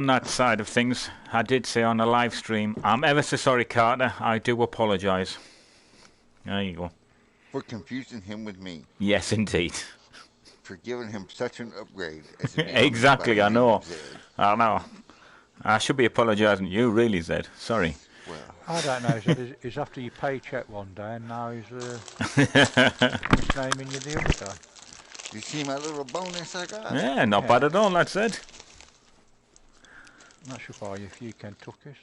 On that side of things, I did say on a live stream, I'm ever so sorry, Carter. I do apologise. There you go. For confusing him with me. Yes, indeed. For giving him such an upgrade as to be Exactly, I know. Zed. I know. I should be apologising to you, really, Zed. Sorry. Well, I don't know, Zed. He's after your paycheck one day, and now he's naming you the other day. You see my little bonus I got? Yeah, not bad at all, that's it. That should buy you a few Kentuckys.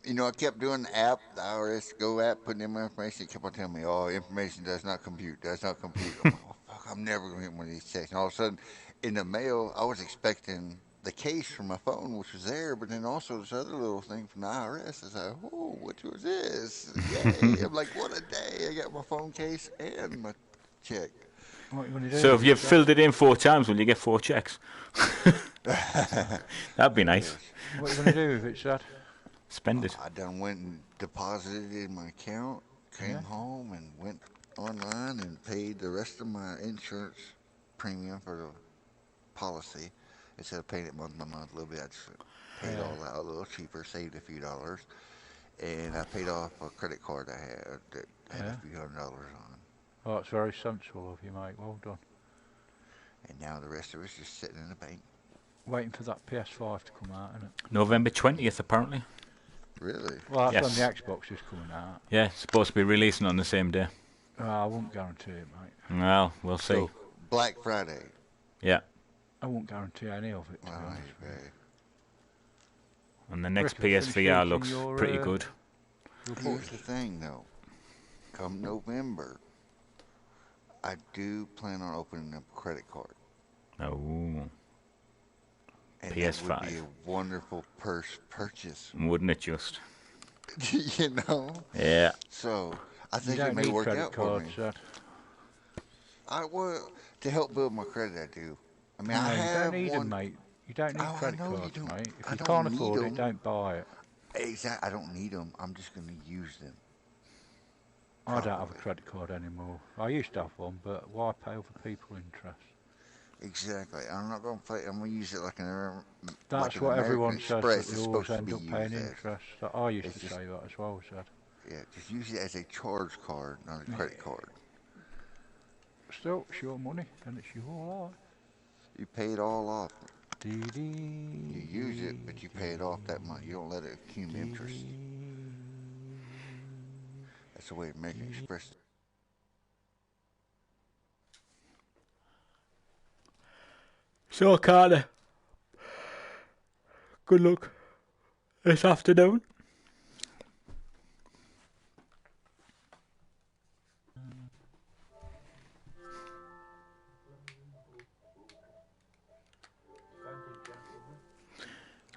You know, I kept doing the app, the IRS Go app, putting in my information. It kept on telling me, oh, information does not compute, does not compute. I'm like, oh, fuck, I'm never going to get one of these checks. And all of a sudden, in the mail, I was expecting the case from my phone, which was there, but then also this other little thing from the IRS. I was like, oh, what was this? Yay. I'm like, what a day. I got my phone case and my check. What you want to do? So if you've filled it in 4 times, will you get 4 checks? That'd be nice. What you going to do with it, Zed? Spend it. I done went and deposited it in my account, came home and went online and paid the rest of my insurance premium for the policy. Instead of paying it month by month a little bit, I just paid all out a little cheaper, saved a few dollars. And I paid off a credit card I had that had a few $100s on. Oh, it's very sensible of you, mate. Well done. And now the rest of it's just sitting in the bank. Waiting for that PS5 to come out, isn't it? November 20th, apparently. Really? Well, that's when the Xbox is coming out. Yeah, it's supposed to be releasing on the same day. I won't guarantee it, mate. Well, we'll see. So, Black Friday. Yeah. I won't guarantee any of it, to be honest. And the next PSVR looks pretty good. Here's the thing, though. Come November, I do plan on opening up a credit card. Oh. And PS5. That would be a wonderful purchase. Wouldn't it just? You know? Yeah. So, I think it may work out for me. Well, to help build my credit, I do. I mean, I have you don't need one. them, mate. You don't need credit cards, mate. If you don't can't need afford them. it, don't buy it. Exactly. I don't need them. I'm just going to use them. I don't have a credit card anymore. I used to have one, but why pay other people interest? Exactly. I'm not going to pay. I'm going to use it like an. That's like what an everyone American says. Express. That they always end up paying interest. So I used to say that as well, Zed. Yeah, just use it as a charge card, not a credit card. Still, it's your money, and it's your life. You pay it all off. You use it, but you pay it off that month. You don't let it accumulate interest. That's the way American Express. So, Carter, good luck this afternoon.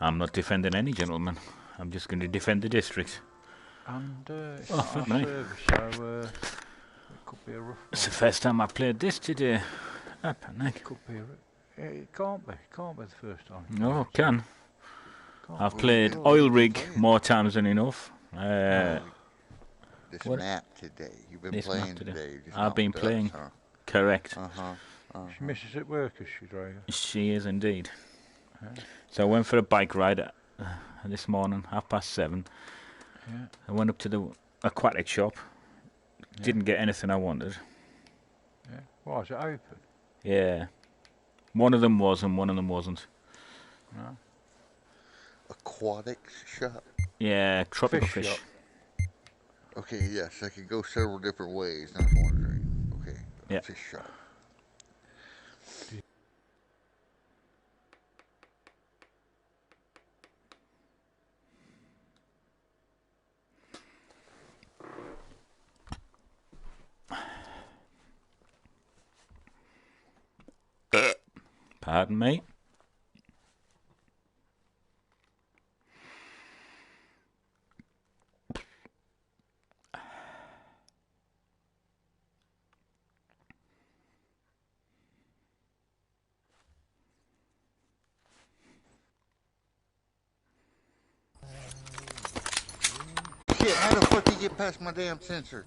I'm not defending any gentleman. I'm just going to defend the district. And it's not our service, so it could be a rough one. It's the first time I played this today. It could be it can't be. It can't be the first time. No, it can. I've played Oil Rig more times than enough. This map today. You've been playing today. I've been playing. Correct. She misses at work, is she, Drago? She is indeed. So I went for a bike ride this morning, 7:30. Yeah. I went up to the aquatic shop. Didn't get anything I wanted. Yeah. Why, is it open? Yeah. One of them was and one of them wasn't. No. Aquatic shop? Yeah, tropical fish. Okay, yes, I could go several different ways. I was wondering. Okay, yeah. Fish shop. Pardon me. Shit, how the fuck did he get past my damn sensor?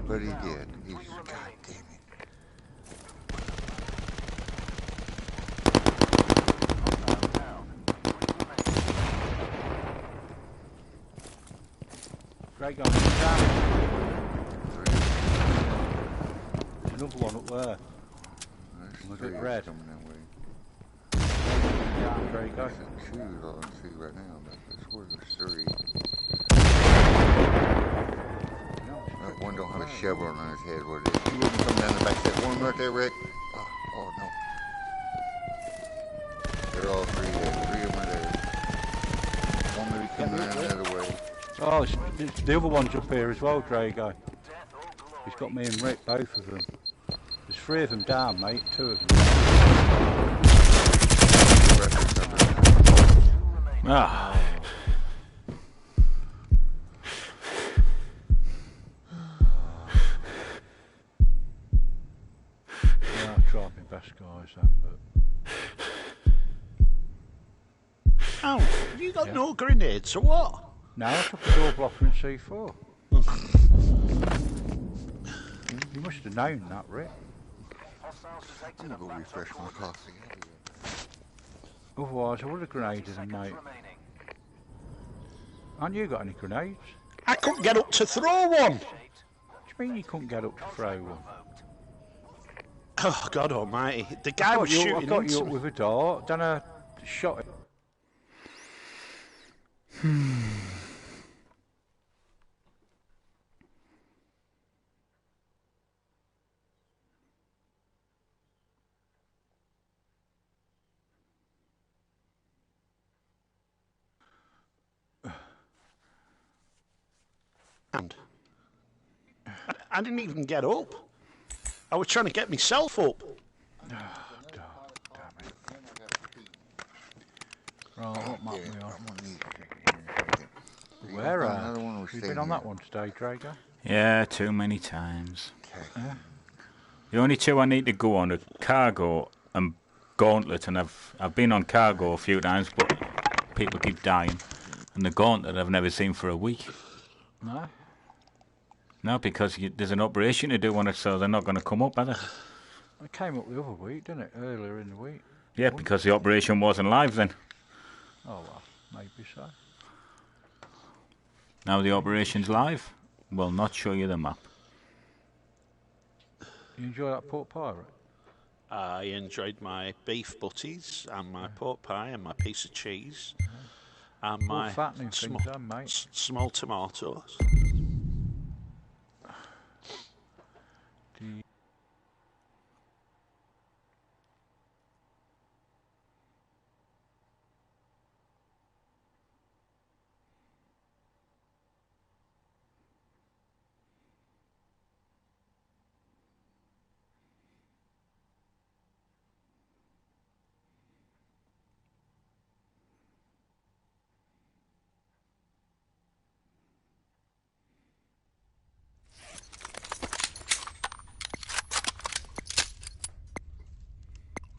But he did. He's, God damn it. Drago, he's down. There's another one up there. There's Was it three red? coming that way. Down, Drago. There's two all I can see right now, but I swear there's three. That one don't have a chevron on his head. What it is? Two of them coming down the back step. One right there, Rick. Oh no. They're all three there. Three of them are there. One may be coming around the other way. Oh, the other one's up here as well, Drago. He's got me and Rick, both of them. There's three of them down, mate. Two of them down. Ah. Yeah, I tried my best, guys, but... Oh, have you got no grenades or what? No, I took a door blocker in C4. You must have known that, Rick. I'm gonna go refresh my coffee. Otherwise, I would have grenaded them, mate. Haven't you got any grenades? I couldn't get up to throw one. What do you mean you couldn't get up to throw one? Oh, God almighty. The guy was shooting I got you into up me. with a dart, then I shot it. And I didn't even get up. I was trying to get myself up. Oh, damn it. Right, what map we on? Where are you? You've been on that one today, Drago? Yeah, too many times. The only two I need to go on are Cargo and Gauntlet, and I've been on Cargo a few times, but people keep dying. And the Gauntlet I've never seen for a week. No? No, because there's an operation to do on it, so they're not going to come up, are they? It came up the other week, didn't it? Earlier in the week. Yeah, because the operation wasn't live then. Oh, well, maybe so. Now the operation's live, we'll not show you the map. You enjoy that pork pie, right? I enjoyed my beef butties and my pork pie and my piece of cheese and my fattening things, then, mate. small tomatoes.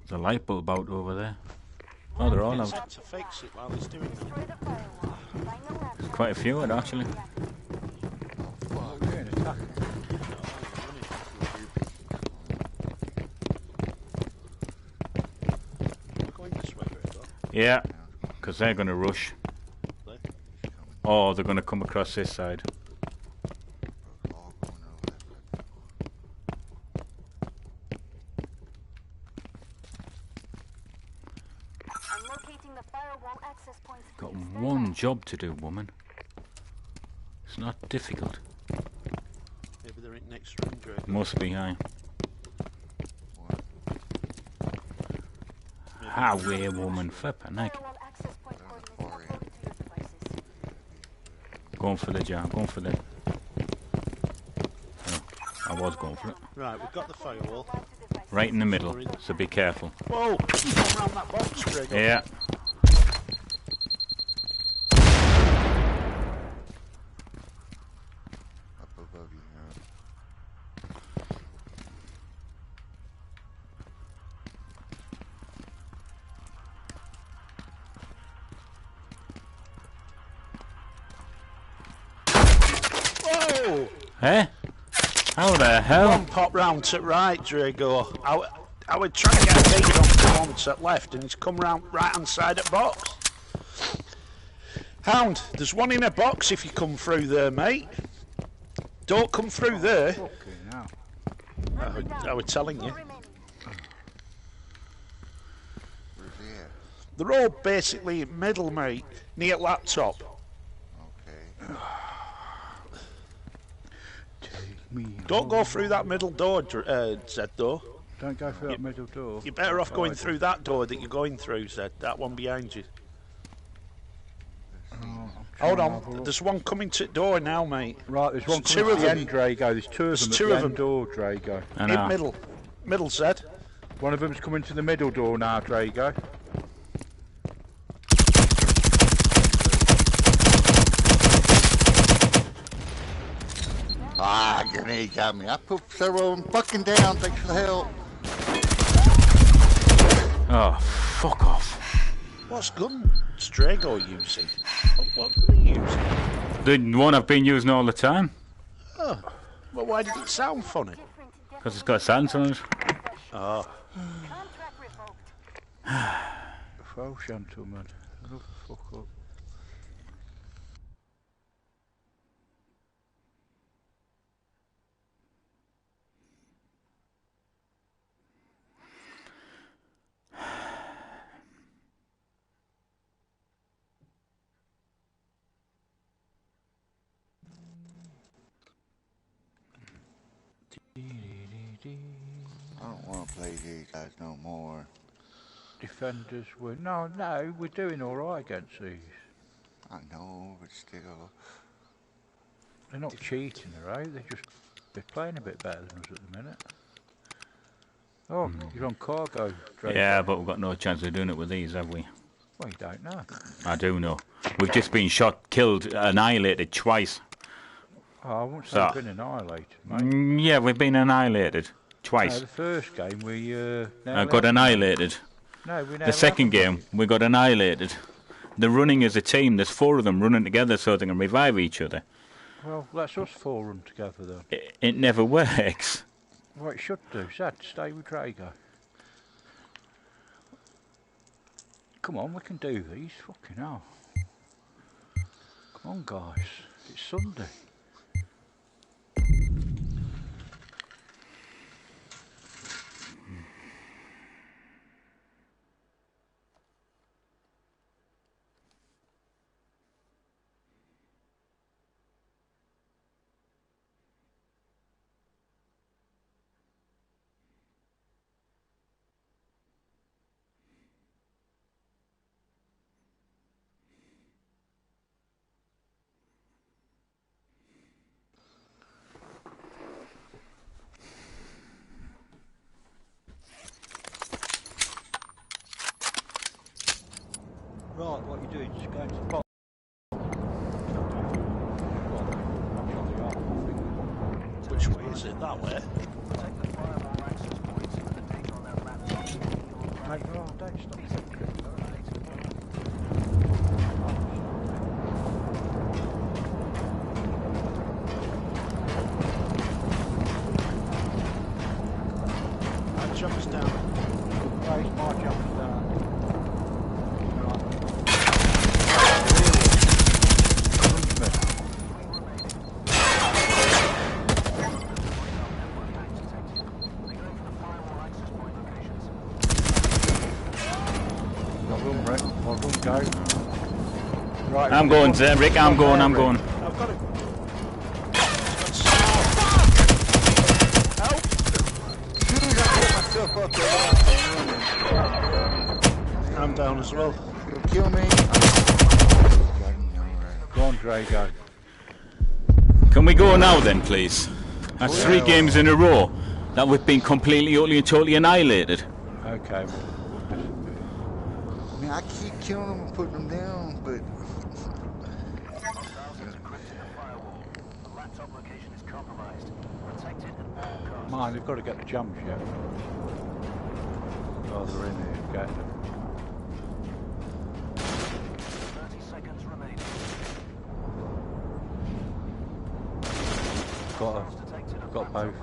There's a light bulb out over there. Oh, they're all out. To fix it while he's doing it. There's quite a few of it, actually. Yeah, because they're going to rush. Oh, they're going to come across this side. Got one job to do, woman. It's not difficult. Maybe they're in next room, Drake. Must be high. Highway woman, flippin' heck. Going for the jar, going for the... Oh, I was going for it. Right, we've got the firewall. Right in the middle, so be careful. Whoa! Come round that box, Drake. Yeah. Up above you now. Whoa! Eh? How the hell? One pop round to right, Drago. I was trying to get a beat on the one to left, and he's come round right hand side at box. Hound, there's one in a box if you come through there, mate. Don't come through there. Fucking hell. I was telling you. Where's he at? They're all basically middle, mate, near laptop. Okay. Don't go through that middle door, Zed, though. Don't go through that middle door. You're better off going through that door that you're going through, Zed. That one behind you. Hold on, there's one coming to the door now, mate. Right, there's one two coming of to the them. end, Drago. There's two of them There's two at the of end them. door, Drago. In middle. Middle, Zed. One of them's coming to the middle door now, Drago. Ah, grenade got me. I put several of them fucking down. Thanks for the help. Oh, fuck off. What's gun Drago using? What gun are you using? The one I've been using all the time. Oh, well, why did it sound funny? Because it's got sounds on it. Oh. Well, gentlemen, look the fuck up. I don't want to play these guys no more. Defenders were... No, we're doing alright against these. I know, but still. They're not cheating, right? They're playing a bit better than us at the minute. Oh, you're on cargo, Drago. Yeah, but we've got no chance of doing it with these, have we? Well, you don't know. I do know. We've just been shot, killed, annihilated twice. Oh, I won't say we've been annihilated, mate. Yeah, we've been annihilated twice. No, the first game we got annihilated. No, we The second game, we got annihilated. They're running as a team. There's 4 of them running together so they can revive each other. Well, let's us 4 run together then. It never works. Well, it should do. Zed, stay with Drago. Come on, we can do these. Fucking hell. Come on, guys. It's Sunday. Right, what you doing? Just going to the bottom. Which way is it? That way? Mate, oh, don't stop thinking. That jumps down. Right, my jump's down. Right, I'm going, Rick. I'm going. I've got it. Help! I'm down as well. You'll kill me. Go on, Drago. Can we go now then, please? That's 3 games in a row that we've been completely, utterly and totally annihilated. Okay. I mean, I keep killing them and putting them down, but... Man, they've got to get the jumps yet. Oh, they're in here. Get them. 30 seconds remaining. Got both.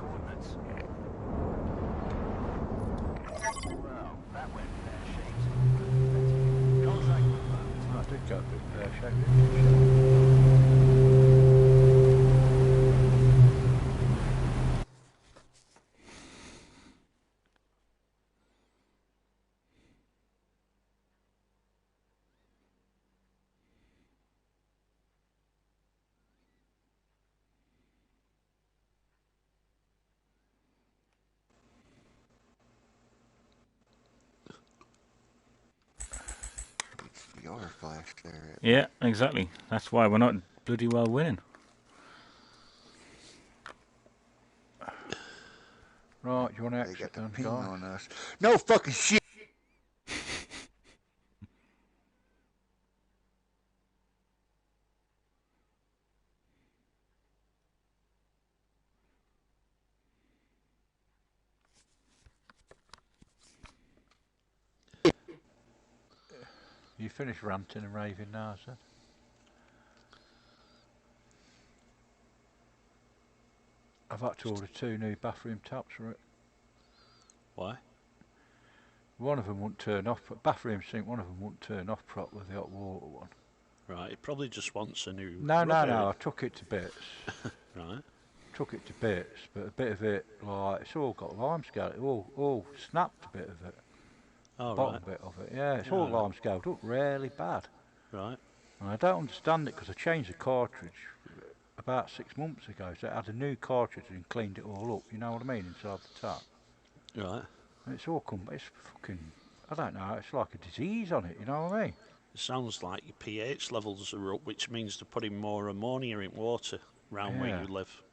Well, that went pear-shaped. Contact confirmed. Right, do got a bit pear-shaped. Your flash there. Yeah, exactly. That's why we're not bloody well winning. Right, do you want to They got exit the then, ping guys? on us. No fucking shit. You finished ranting and raving now, sir? I've had to order 2 new bathroom taps for it. Why? One of them wouldn't turn off, but bathroom sink, one of them wouldn't turn off properly, the hot water one. Right, it probably just wants a new No, rubber. I took it to bits. Right. Took it to bits, but a bit of it, like, it's all got lime scale, it all snapped a bit of it. Oh, Bottom right. bit of it, yeah, it's Yeah, all right. lime scaled up, really bad. Right. And I don't understand it because I changed the cartridge about 6 months ago, so it had a new cartridge and cleaned it all up, you know what I mean, inside the tap. Right. And it's all it's fucking, I don't know, it's like a disease on it, you know what I mean? It sounds like your pH levels are up, which means they're putting more ammonia in water round where Yeah. you live.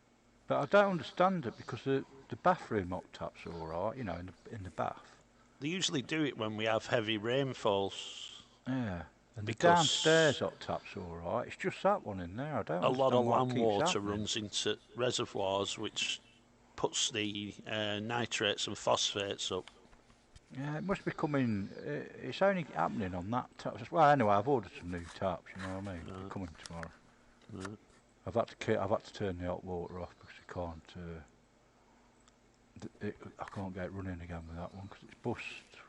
But I don't understand it because the bathroom hot tap's alright, you know, in the bath. They usually do it when we have heavy rainfalls. Yeah. And the Because downstairs hot tap's alright. It's just that one in there. I don't a lot of understand why it land keeps water happening. runs into reservoirs, which puts the nitrates and phosphates up. Yeah, it must be coming. It's only happening on that tap. Well, anyway, I've ordered some new taps. You know what I mean? Right. They're coming tomorrow. Right. I've had to turn the hot water off because I can't. I can't get it running again with that one because it's bust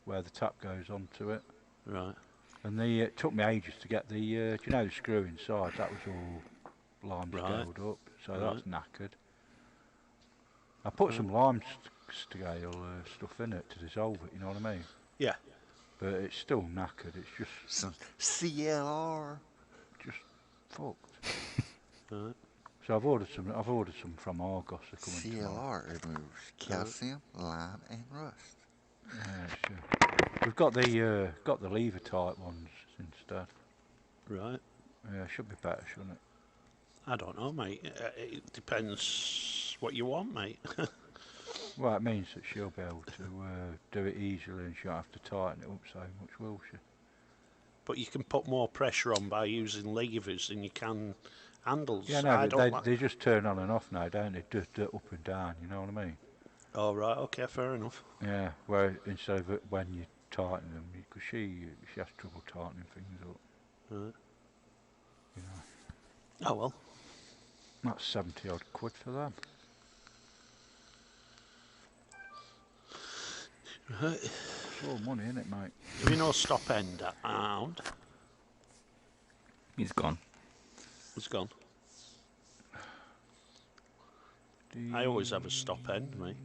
where the tap goes onto it. Right. And it took me ages to get the, do you know the screw inside? That was all lime scaled up, so that's knackered. I put some lime scale stuff in it to dissolve it, you know what I mean? Yeah. But it's still knackered, it's just Some CLR. just fucked. Right. So I've ordered some from Argos. They're coming tomorrow. CLR removes calcium, lime, and rust. Yeah, sure. We've got the lever type ones instead. Right. Yeah, should be better, shouldn't it? I don't know, mate. It depends what you want, mate. Well, it means that she'll be able to do it easily and she won't have to tighten it up so much, will she? But you can put more pressure on by using levers than you can handles. Yeah, no, but they just turn on and off now, don't they? Just up and down, you know what I mean? Oh, right, okay, fair enough. Yeah, where instead of when you tighten them, because she has trouble tightening things up. Right. You know, Oh, well. that's 70 odd quid for them. Right. It's all money, isn't it, mate? Do you know stop end at Hound? He's gone. It's gone. I always have a stop end, mate.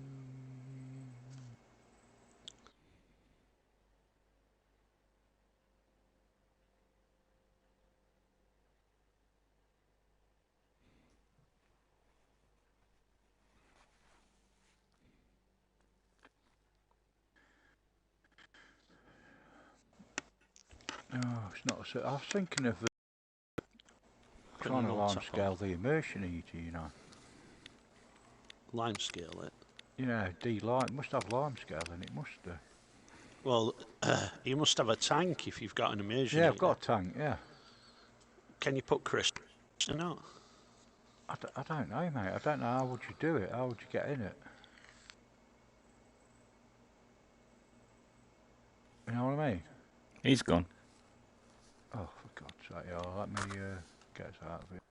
Oh, it's not. I was thinking of Put trying the to notes lime up on. scale the immersion heater, you know. Lime scale it. You know, D-lime, must have lime scale in it, must do. Well, you must have a tank if you've got an immersion Yeah, I've heater. got a tank, yeah. Can you put crisp or not? I don't know, mate. I don't know how would you do it. How would you get in it? You know what I mean? He's gone. Oh, for God's sake, yeah, let me get us out of it.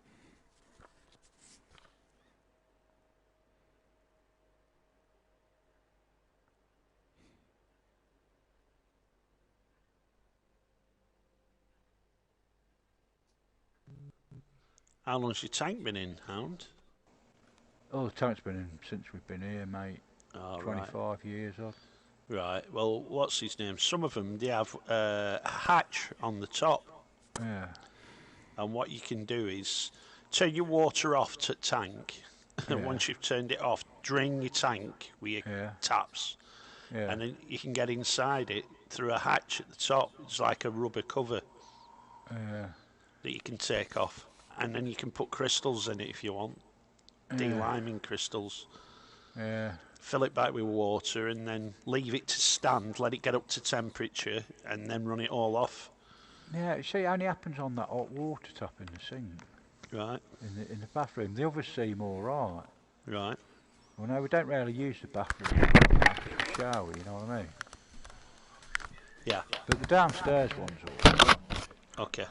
How long's your tank been in, Hound? Oh, the tank's been in since we've been here, mate. Oh, 25 years odd. Right. Well, what's his name? Some of them, they have a hatch on the top. Yeah. And what you can do is turn your water off to tank. And Yeah. once you've turned it off, drain your tank with your taps. Yeah. And then you can get inside it through a hatch at the top. It's like a rubber cover that you can take off. And then you can put crystals in it if you want. De-liming crystals. Yeah. Fill it back with water and then leave it to stand, let it get up to temperature, and then run it all off. Yeah, you see, it only happens on that hot water tap in the sink. Right. In the bathroom. The others seem alright. Right. Well, no, we don't really use the bathroom. We shower, you know what I mean? Yeah. But the downstairs one's alright. Okay.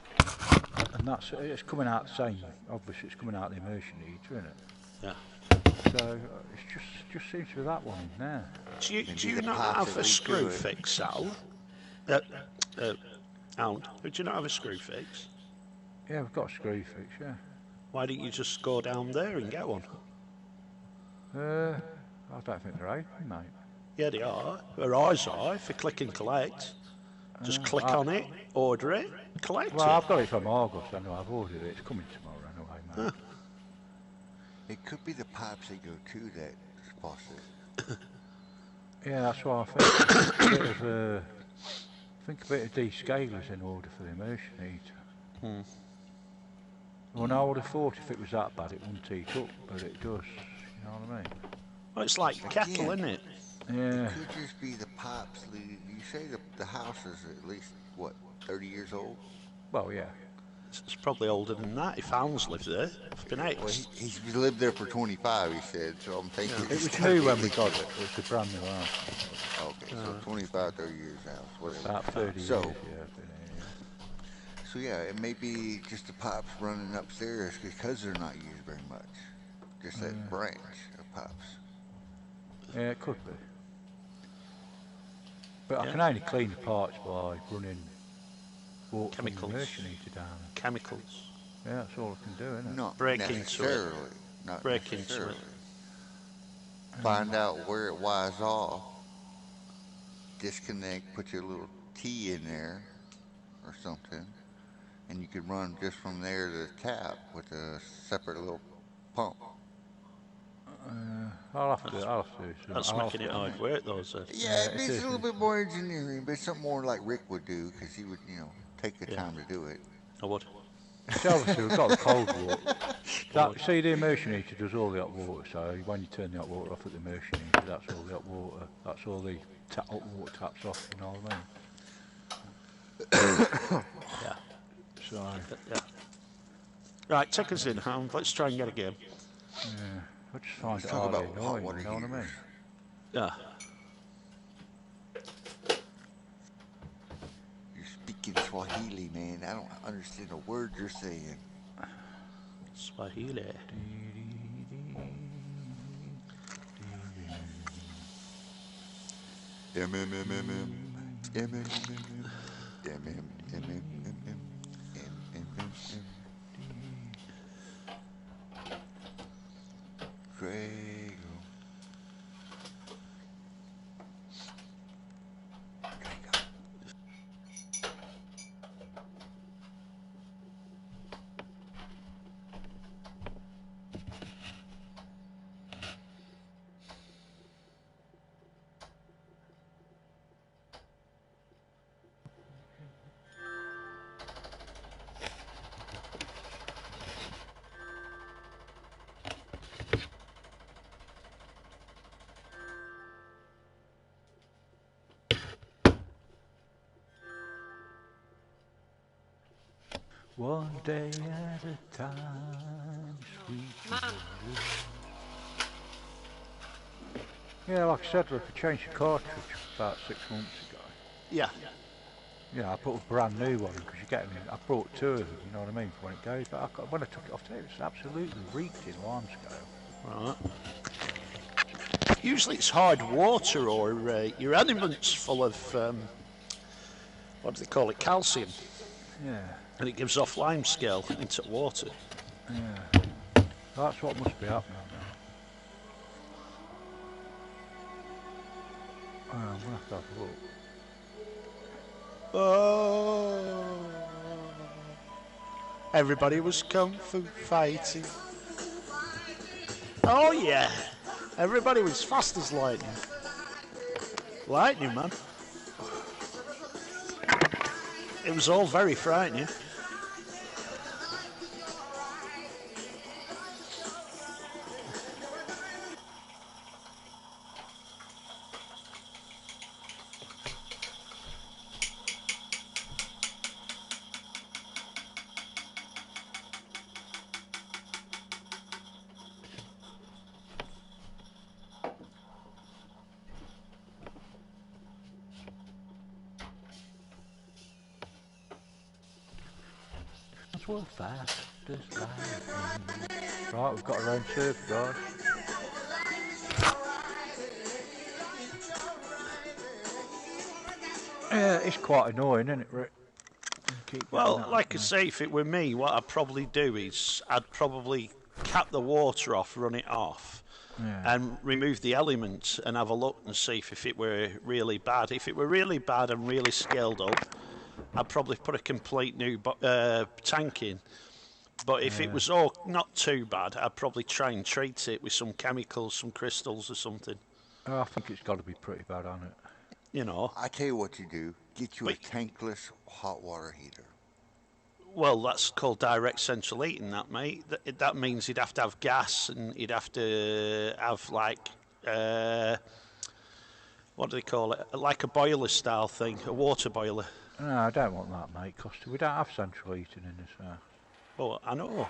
And it's coming out the same. Obviously, it's coming out the immersion heater, isn't it? Yeah. So it just seems to be that one in there. Do you not have a screw fix, Al? Hound, do you not have a screw fix? Yeah, we've got a screw fix, yeah. Why don't you just go down there and get one? I don't think they're open, mate. Yeah, they are. Their eyes are. If you click and collect, just click on it, order it, collect Well, it. I've got it from Argos, I know I've ordered it. It's coming tomorrow anyway, mate. It could be the pipes that go to that faucet. Yeah, that's what I think. I think a bit of descaler's in order for the immersion heater. Well, I would have thought if it was that bad it wouldn't heat up, but it does, you know what I mean? Well, it's like kettle, isn't it? Yeah. It could just be the pipes leading. You say the house is at least, what, 30 years old? Well, yeah. It's probably older than that if Hounds lived there. Flipping Well, eggs. he's lived there for 25, he said, so I'm thinking... It was new when we got it. It was a brand new house. Okay, so 25, 30 years house, whatever. About 30 years, So, yeah. I've been here, So yeah, it may be just the pipes running upstairs because they're not used very much. Just that branch of pipes. yeah. Yeah, it could be. But I can only clean the parts by running water from the Chemicals. immersion heater down. Chemicals. Yeah, that's all I can do, isn't it? Not Break into it. necessarily. Not Break into necessarily. it. Find out where it wires off. Disconnect, put your little T in there or something. And you could run just from there to the tap with a separate little pump. I'll have to do some. That's I'll making have it to- hard work, though, is it? Yeah, it it's is. a little bit more engineering, but it's something more like Rick would do because he would, take the time to do it. I would. See, obviously we've got the cold water. See, the immersion heater does all the hot water, so when you turn the hot water off at the immersion heater, that's all the hot water, that's all the hot water taps off, you know what I mean? Yeah. So, Yeah. Right, take us in, Hound. Let's try and get a game. yeah, I just find it Talk hardly about hot annoying, water you know what I mean? heaters. Yeah. You're speaking Swahili, man. I don't understand a word you're saying. Swahili. Grego. One day at a time, sweet Jesus. Yeah, like I said, look, I changed the cartridge about 6 months ago. Yeah. Yeah, I put a brand new one because you're getting. I brought two of them, you know what I mean, for when it goes. But when I took it off, it was absolutely reeked in lime scale. Right. Usually it's hard water or your animal's full of, what do they call it, calcium. Yeah. And it gives off lime scale into water. Yeah. That's what must be happening now. I'm going to have to have a look. Oh. Everybody was kung fu fighting. Oh yeah. Everybody was fast as lightning. Lightning, man. It was all very frightening. That's well fast. Just lightning. Right, we've got our own server, guys. Yeah, it's quite annoying, isn't it, Rick? Well, like I say, if it were me, what I'd probably do is I'd probably cap the water off, run it off, and remove the elements and have a look and see if it were really bad. If it were really bad and really scaled up, I'd probably put a complete new tank in. But if it was all not too bad, I'd probably try and treat it with some chemicals, some crystals or something. I think it's got to be pretty bad, hasn't it? You know. I tell you what you do. Get you a tankless hot water heater. Well, that's called direct central heating, that, mate. That means you'd have to have gas and you'd have to have, like, what do they call it? Like a boiler style thing, a water boiler. No, I don't want that, mate, because we don't have central heating in this house. Oh, I know.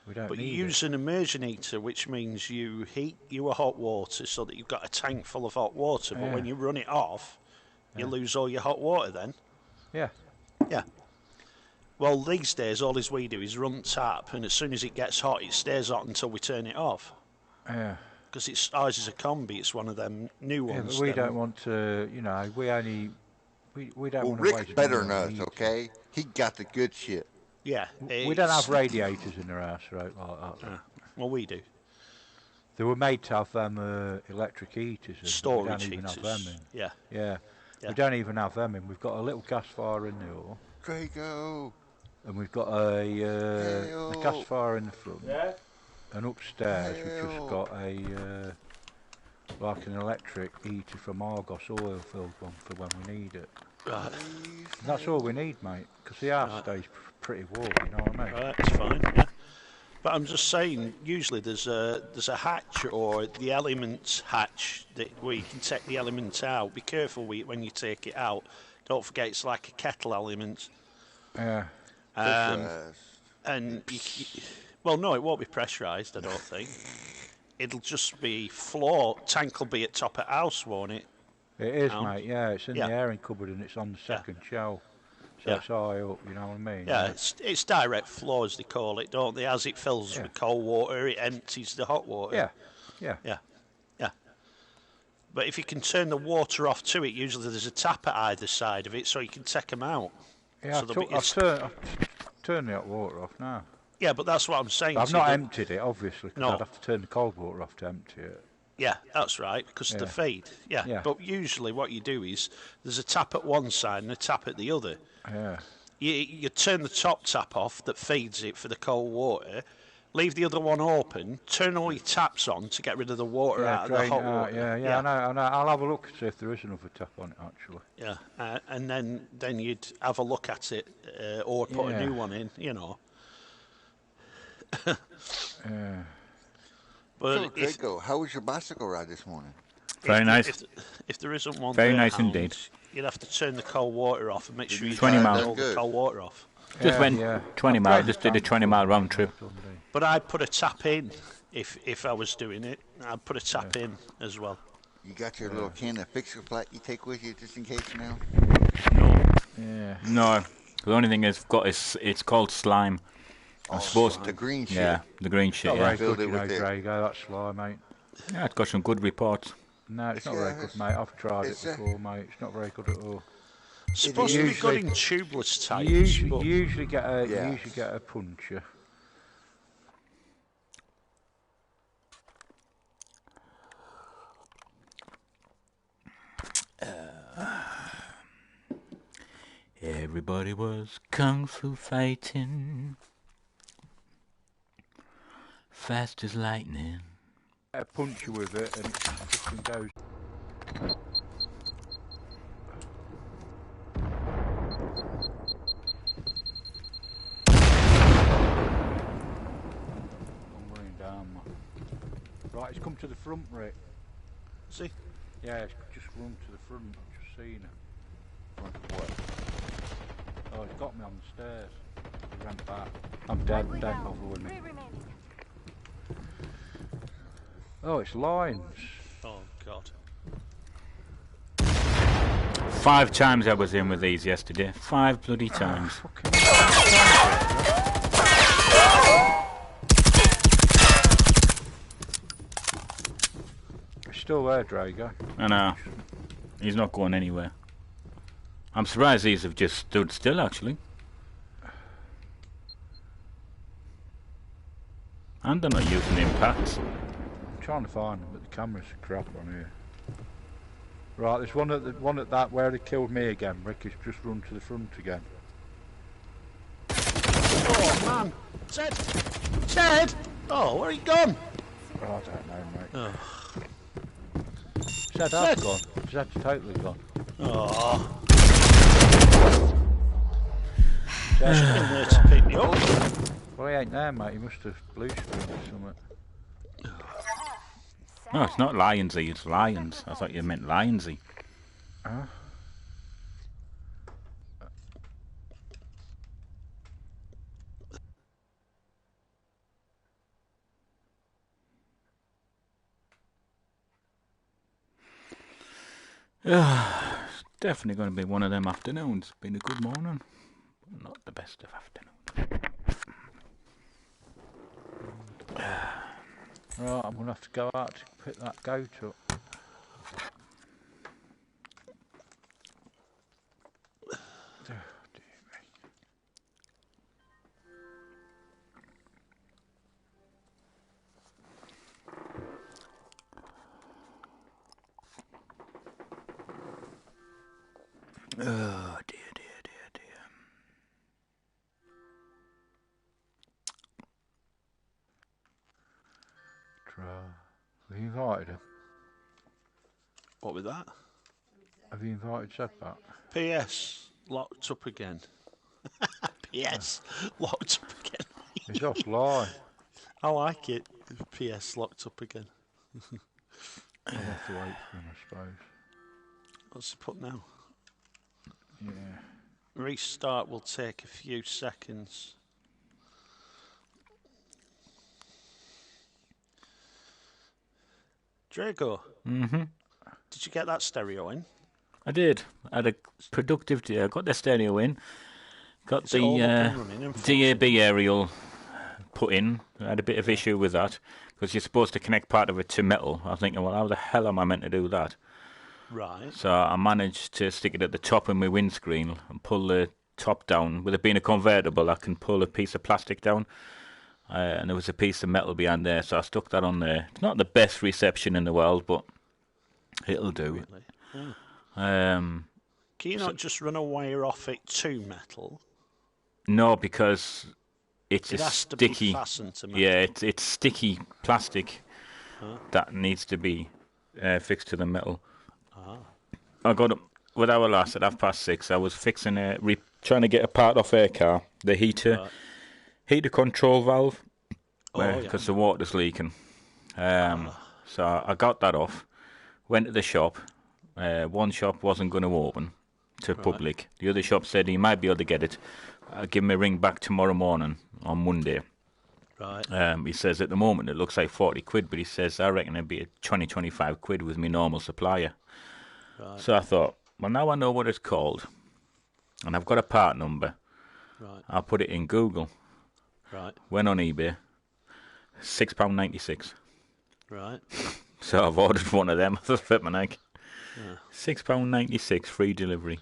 We don't but need you use an immersion heater, which means you heat your hot water so that you've got a tank full of hot water. But when you run it off, you lose all your hot water then. Yeah. Yeah. Well, these days, all we do is run tap, and as soon as it gets hot, it stays hot until we turn it off. Yeah. Because ours is a combi, it's one of them new ones. Yeah, but we don't want to, you know, we don't want to Rick's waste better money than on us, heating. okay? He got the good shit. Yeah. We don't have radiators in our house, right, like that. Well, we do. They were made to have electric heaters. Storage we don't heaters. even have them in. Yeah. Yeah. We don't even have them in. We've got a little gas fire in there. Draco. And we've got a gas fire in the front. Yeah. And upstairs we've just got a like an electric heater from Argos oil filled one for when we need it. Right. And that's all we need, mate, because the house stays pretty warm, you know what I mean? Right, that's fine, yeah. But I'm just saying, usually there's a hatch or the elements hatch where you can take the element out. Be careful when you take it out. Don't forget it's like a kettle element. Yeah. And well, no, it won't be pressurised, I don't think. It'll just be tank will be at top of house, won't it? It is, mate, yeah. It's in the airing cupboard and it's on the second shelf. So it's high up, you know what I mean? Yeah, it's direct flow, as they call it, don't they? As it fills with cold water, it empties the hot water. Yeah. But if you can turn the water off to it, usually there's a tap at either side of it, so you can take them out. Yeah, I've turned the hot water off now. Yeah, but that's what I'm saying. I've not emptied it, obviously, because I'd have to turn the cold water off to empty it. Yeah, that's right, because of the feed. Yeah, but usually what you do is there's a tap at one side and a tap at the other. Yeah. You turn the top tap off that feeds it for the cold water, leave the other one open, turn all your taps on to get rid of the water out of the hot water. Yeah, I know. I'll have a look and see if there is another tap on it, actually. Yeah, and then you'd have a look at it or put a new one in, you know. Yeah. But Draco, how was your bicycle ride this morning? Very nice. If there isn't one very there, nice indeed. You'd have to turn the cold water off and make sure you 20 miles. all the cold water off. Just went 20 miles. Just did a 20-mile round trip. But I'd put a tap in if I was doing it. I'd put a tap in as well. You got your little can of Fixer Flat you take with you just in case now? No. The only thing it's called slime. I'm supposed the green shit. Yeah, the green shit. Not Yeah. very good, you know, Drago, that's slime, mate. Yeah, it's got some good reports. No, it's not very good, mate. I've tried it before, mate. It's not very good at all. It's supposed to be good in tubeless types. You usually get a puncture. Everybody was kung fu fighting, fast as lightning. I punch you with it and it fucking goes. I'm running down, man. Right, it's come to the front, Rick. See? Yeah, it's just run to the front. I've just seen it. What? Oh, it's got me on the stairs. He ran back. I'm dead. Don't bother with me. Oh, it's lions. Oh, God. 5 times I was in with these yesterday. 5 bloody times. Fucking It's still there, Drago. I know. He's not going anywhere. I'm surprised these have just stood still, actually. And they're not using impacts. I'm trying to find them, but the camera's crap on here. Right, there's one at that where they killed me again. Rick has just run to the front again. Oh, man. Ted! Ted! Oh, where are you gone? Oh, I don't know, mate. Oh. Zed has gone. Zed's totally gone. Oh. Zed's In there to pick me up. Well, he ain't there, mate. He must have blue screen or something. No, it's not Lionsy, it's Lions. I thought you meant Lionsy. Huh? It's definitely going to be one of them afternoons. Been a good morning, but not the best of afternoons. Right, I'm going to have to go out to pick that goat up. Oh, dear me. Oh dear, dear, dear, dear. Have you invited him? What with that? Have you invited Zed back? P.S. Locked up again. P.S. Locked up again. He's offline. I like it. P.S. Locked up again. I'll have to wait for him, I suppose. What's he put now? Yeah. Restart will take a few seconds. Drago, did you get that stereo in? I did. I had a productive day. I got the stereo in. Got Is it all up and the running and DAB aerial put in. I had a bit of issue with that because you're supposed to connect part of it to metal. I was thinking, well, how the hell am I meant to do that? Right. So I managed to stick it at the top of my windscreen and pull the top down. With it being a convertible, I can pull a piece of plastic down. And there was a piece of metal behind there, so I stuck that on there. It's not the best reception in the world, but it'll do. Really? Oh. Um, Can you not just run a wire off it to metal? no, because it's It a has to be sticky. fastened to metal. Yeah, it's sticky plastic that needs to be fixed to the metal. I got up with our last at 6:30. I was fixing trying to get a part off her car, the heater control valve, because the water's leaking. So I got that off. Went to the shop. One shop wasn't going to open to public. The other shop said he might be able to get it. I'll give him a ring back tomorrow morning on Monday. Right. He says at the moment it looks like 40 quid, but he says I reckon it'd be 25 quid with my normal supplier. Right. So I thought, well, now I know what it's called, and I've got a part number. Right. I'll put it in Google. Right. Went on eBay. £6.96. Right. So I've ordered one of them. I thought, flip my neck. £6.96 free delivery.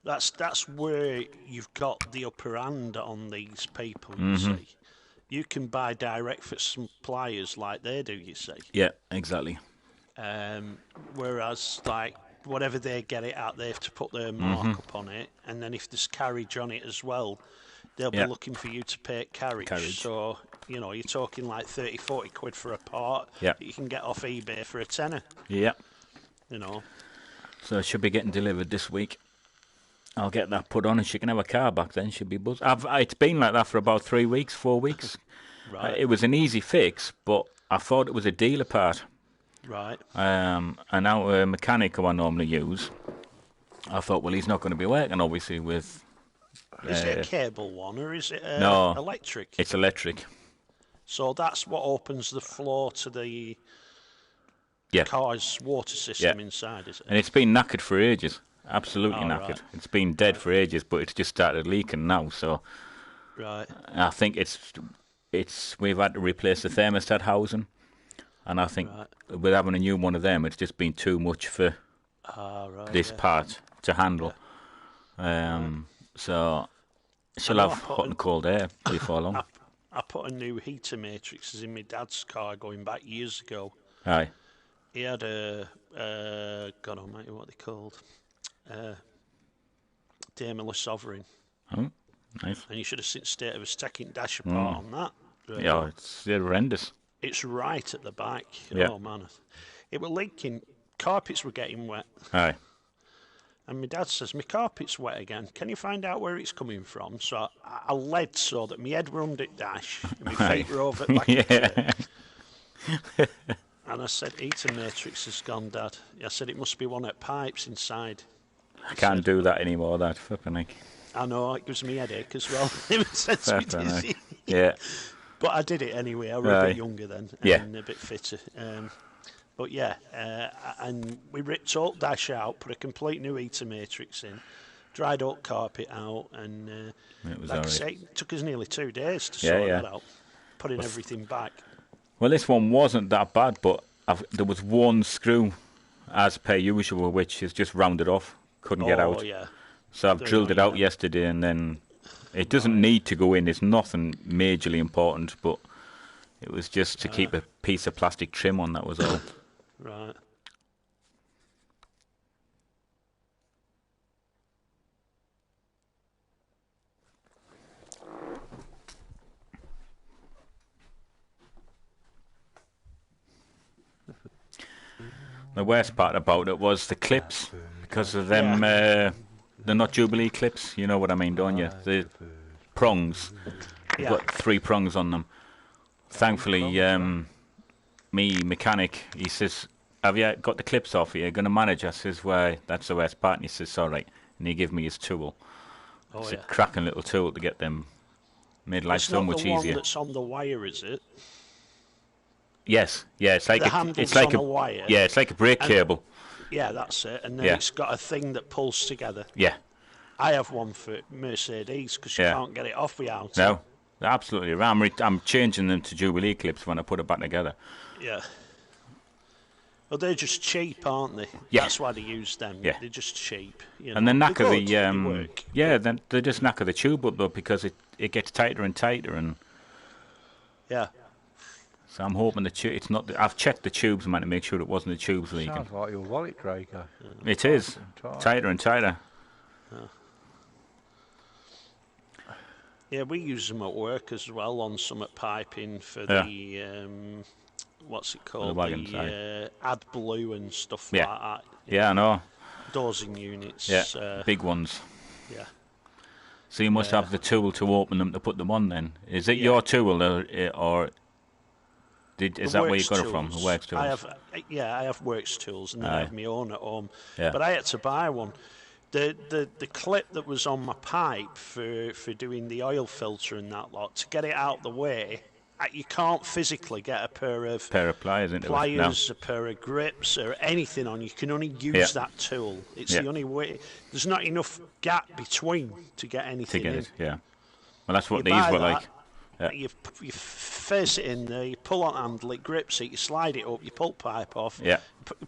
That's where you've got the upper hand on these people, you see. You can buy direct for suppliers like they do, you see. Yeah, exactly. Whereas, like, whatever they get it at, they have to put their markup on it, and then if there's carriage on it as well, they'll be looking for you to pay carriage. So, you know, you're talking like 30, 40 quid for a part that you can get off eBay for a tenner. Yeah. You know. So it should be getting delivered this week. I'll get that put on and she can have a car back then. She'll be buzzed. It's been like that for about 3 weeks, 4 weeks. Right. It was an easy fix, but I thought it was a dealer part. Right. And our mechanic who I normally use, I thought, well, he's not going to be working, obviously, with... Is it a cable one, or is it no, electric? It's electric. So that's what opens the floor to the car's water system inside, is it? And it's been knackered for ages. Absolutely knackered. Right. It's been dead for ages, but it's just started leaking now, so... Right. I think we've had to replace the thermostat housing, and I think with having a new one of them, it's just been too much for this part to handle. So she'll have hot and cold air before long. I put a new heater matrixes in my dad's car going back years ago. Aye. He had a God Almighty, what are they called? Daimler Sovereign. Oh, nice. And you should have seen the state of his taking dash apart on that. Yeah, it's horrendous. It's right at the back. Yeah. Oh, man. It were leaking. Carpets were getting wet. Aye. And my dad says, my carpet's wet again. Can you find out where it's coming from? So I led so that my head were under the dash and my feet were over the back of it. And I said, heater matrix has gone, Dad. I said, it must be one of the pipes inside. I can't do that anymore, that flipping heck. I know, it gives me a headache as well. It sends me dizzy. Yeah. But I did it anyway. I was a bit younger then and a bit fitter. But yeah, and we ripped all dash out, put a complete new heater matrix in, dried old carpet out, and it was like I say, it took us nearly 2 days to sort that out, putting everything back. Well, this one wasn't that bad, but there was one screw, as per usual, which is just rounded off, couldn't get out. Yeah. So I've drilled it out yesterday, and then it doesn't need to go in. It's nothing majorly important, but it was just to keep a piece of plastic trim on, that was all. Right. The worst part about it was the clips, because of them, they're not Jubilee clips, you know what I mean, don't you? The prongs, you've got 3 prongs on them. Thankfully, me mechanic, he says, have you got the clips off? Are you going to manage? I says, well, that's the worst part. And he says, all right. And he gave me his tool. It's a cracking little tool to get them made life so much easier. It's not the one that's on the wire, is it? Yes, yeah, it's like a wire. Yeah, it's like a brake cable. Yeah, that's it. And then it's got a thing that pulls together. Yeah. I have one for Mercedes because you can't get it off without it. No, absolutely. I'm changing them to Jubilee clips when I put it back together. Yeah. Well, they're just cheap, aren't they? Yeah. That's why they use them. Yeah. They're just cheap. You know? And then knacker they work. then they just knacker the tube up though, because it gets tighter and tighter, and so I'm hoping it's not. I've checked the tubes, man, to make sure it wasn't the tubes leaking. Sounds like your wallet, Draco. It is tighter and tighter. Yeah, we use them at work as well on some at piping for the what's it called? The AdBlue and stuff like that. Yeah, I know. Dosing units. Yeah, big ones. Yeah. So you must have the tool to open them to put them on. Then is it your tool or is that where you got it from? The Works tools. I have Works tools, and then I have my own at home. Yeah. But I had to buy one. The clip that was on my pipe for doing the oil filter and that lot, to get it out the way, you can't physically get a pair of pliers, a pair of grips, or anything on. You can only use that tool. It's the only way. There's not enough gap between to get anything in. Yeah. Well, that's what these were like. Yeah. You face it in there, you pull on handle, it grips it, you slide it up, you pull pipe off,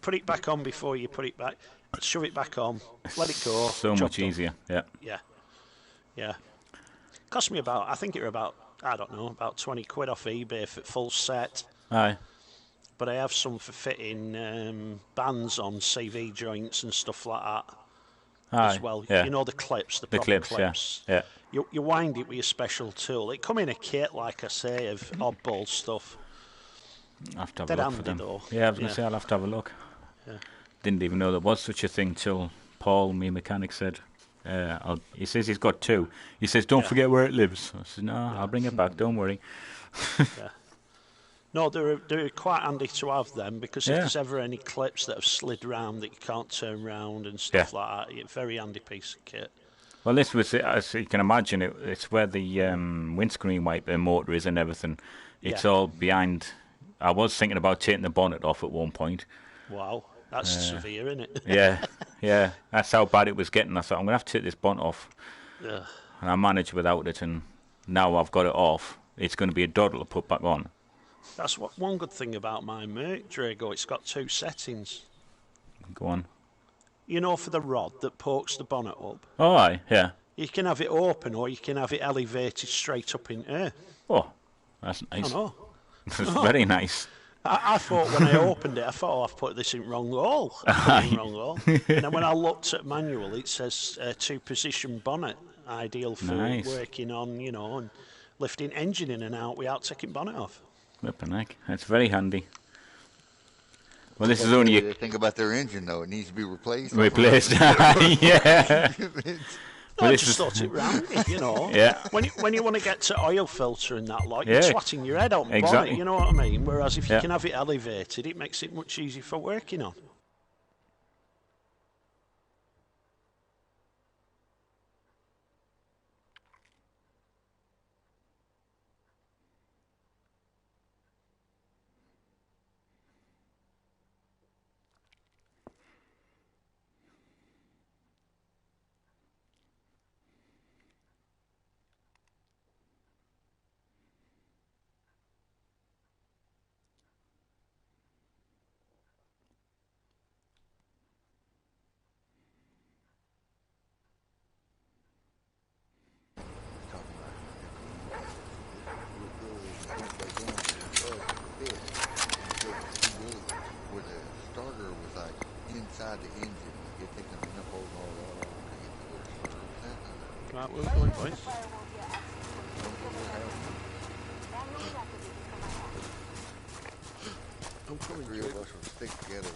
put it back on before you put it back, shove it back on, let it go. So much easier, Yeah. Cost me about 20 quid off eBay for full set. Aye. but I have some for fitting bands on CV joints and stuff like that Aye, as well. yeah. You know the clips, the The proper clips, clips. yeah. You wind it with a special tool. It come in a kit, like I say, of oddball stuff. I'll have to have Dead a look for handy them. though. Yeah, I was going to say I'll have to have a look. Yeah. Didn't even know there was such a thing till Paul, me mechanic, said. He says he's got 2. He says, don't forget where it lives. I said, no, I'll bring it back, don't worry. Yeah. No, they're quite handy to have them, because if there's ever any clips that have slid round that you can't turn round and stuff like that, it's a very handy piece of kit. Well, this was, as you can imagine, it's where the windscreen wiper motor is and everything. It's all behind. I was thinking about taking the bonnet off at one point. Wow, that's severe, isn't it? yeah. That's how bad it was getting. I thought, I'm going to have to take this bonnet off. Yeah. And I managed without it, and now I've got it off. It's going to be a doddle to put back on. That's one good thing about my Merc Drago. It's got 2 settings. Go on. You know, for the rod that pokes the bonnet up. Oh, aye, yeah. You can have it open, or you can have it elevated straight up in air. Oh, that's nice. I know. That's very nice. I thought when I opened it, I thought, I've put this in wrong hole. And then when I looked at manual, it says 2-position bonnet, ideal for working on, and lifting engine in and out without taking bonnet off. Flippin' heck. That's very handy. Well, this is only They think about their engine, though. It needs to be replaced. yeah. I just thought it rounded, Yeah. When you want to get to oil filter and that lot, you're twatting your head on exactly. bonnet, you know what I mean? Whereas if you can have it elevated, it makes it much easier for working on. Inside the engine, you're taking the nipples all that off to get the little slurs. Right, we're going, boys. Three of us will stick together